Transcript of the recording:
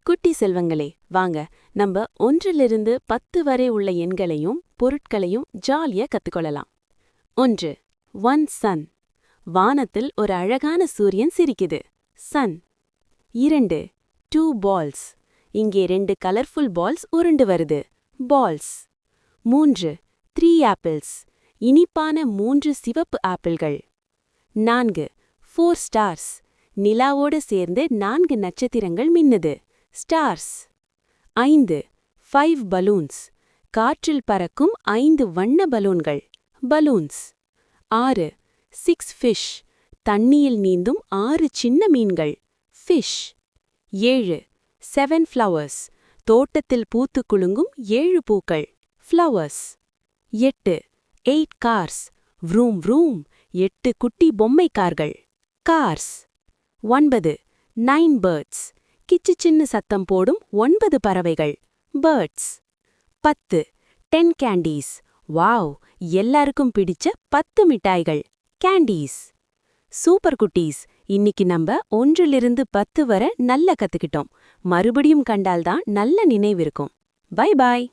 குட்டி செல்வங்களே வாங்க நம்ம 1லிருந்து 10 வரை உள்ள எண்களையும் பொருட்களையும் ஜாலியா கத்துக்கொள்ளலாம். 1. One Sun. வானத்தில் ஒரு அழகான சூரியன் சிரிக்குது. சன். 2. 2 பால்ஸ். இங்கே 2 கலர்ஃபுல் பால்ஸ் உருண்டு வருது. பால்ஸ். 3. 3 ஆப்பிள்ஸ். இனிப்பான 3 சிவப்பு ஆப்பிள்கள். 4. 4 ஸ்டார்ஸ். நிலாவோடு சேர்ந்து 4 நட்சத்திரங்கள் மின்னுது. ஸ்டார்ஸ். 5. 5 பலூன்ஸ். காற்றில் பறக்கும் 5 வண்ண பலூன்கள். பலூன்ஸ். 6. 6 ஃபிஷ். தண்ணியில் நீந்தும் 6 சின்ன மீன்கள். ஃபிஷ். 7. 7 ஃப்ளவர்ஸ். தோட்டத்தில் பூத்து குலுங்கும் 7 பூக்கள். ஃப்ளவர்ஸ். 8. 8 கார்ஸ். வ்ரூம் வ்ரூம் 8 குட்டி பொம்மை கார்கள். கார்ஸ். 9. 9 பேர்ட்ஸ். கிச்சு சின்ன சத்தம் போடும் 9 பறவைகள். பேர்ட்ஸ். 10. 10 கேண்டீஸ். வாவ், எல்லாருக்கும் பிடிச்ச 10 மிட்டாய்கள். கேண்டீஸ். சூப்பர் குட்டீஸ், இன்னைக்கு நம்ம 1லிருந்து 10 வரை நல்லா கத்துக்கிட்டோம். மறுபடியும் கண்டால்தான் நல்ல நினைவிருக்கும். Bye bye.